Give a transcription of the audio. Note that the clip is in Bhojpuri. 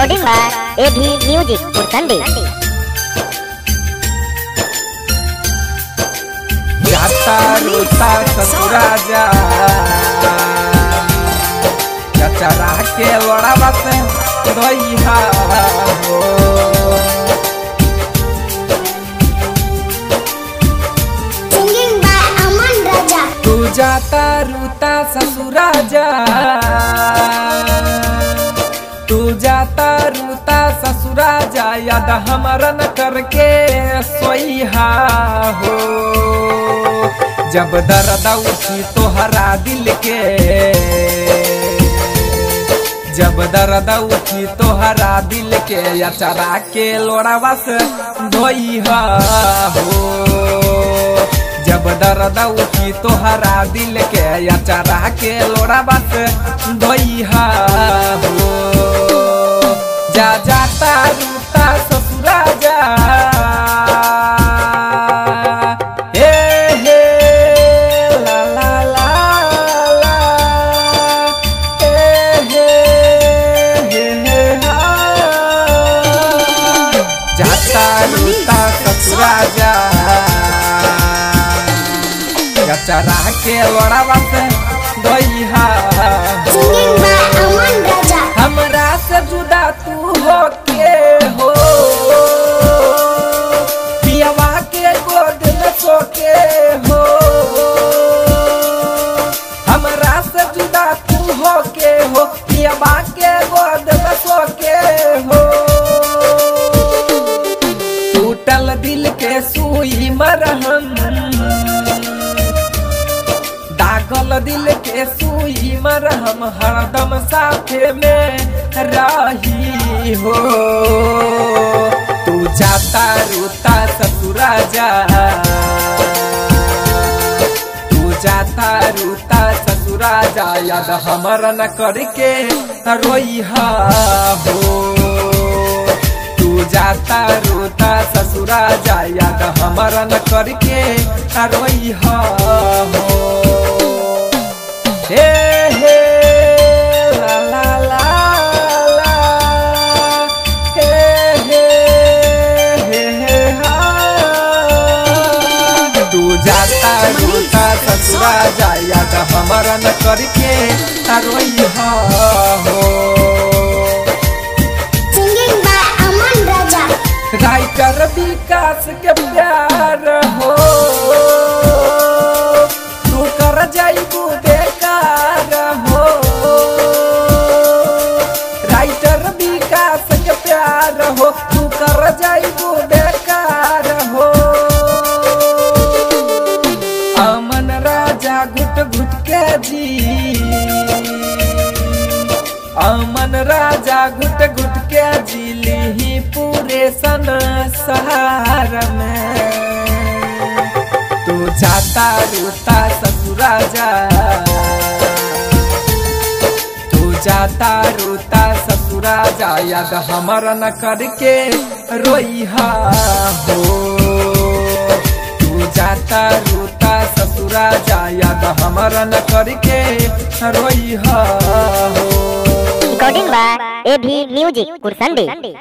रिकॉर्डिंग बाय एभी म्यूजिक पुरसंडी। जाता रोता ससुरा जा चचरा के लड़ावा से रहिहा हो। सिंगिंग बाय अमन राजा। तू जाता रोता ससुरा जा, तू जाता रोता ससुरा जा, याद हमारा न करके सोइहा हो। जब दर्द उठी तोहरा दिल के, जब दर्द उठी तोहरा दिल के, अचरा के लोड़ावा से धोइहा हो। जब दर्द उठी तोहरा दिल के, अचरा के लोड़ावा से धोइहा हो। जा जाता रूता ससुरा जा, हे हे ला ला ला ला, हे हे हा। जाता रूता ससुरा जा, चरा के लोड़ावा से धोइहा हो। सिंगिंग बाय अमन राजा। हमरा से जुदा तू हो के हो, पियवा के गोद में सो के हो। हमरा से जुदा तू हो के हो, पियवा के गोद में सो के हो। टूटल दिल के सुई मरहम, दागल दिल के सुई मरहम, हरदम साथे में रही हो। तू जाता रोता ससुरा जा, तू जाता रोता ससुरा जा, याद हमारा न करके रोइहा हो। तू जाता रोता ससुरा जा, याद हमारा न करके रोइहा हो। हे हे ला ला ला ला, हे हे हा। तू जाता रोता ससुरा जा, याद हमारा न करके रोइहा हो। Singing by Aman Raja. Writer Vikas के प्यार हो, तू कर जाइबू बेकार हो। राइटर विकास के प्यार हो, तू कर जाइबू बेकार हो। अमन राजा घुट घुट के जी, अमन राजा घुट घुट के जी ली पूरे संसार में। तू जाता रोता ससुरा जा, तू जाता रोता ससुरा जा, याद हमारा न करके रोइहा हो। तू जाता रोता ससुरा जा, याद हमारा न करके रोइहा हो। रिकॉर्डिंग बाय एभी म्यूजिक पुरसंडी।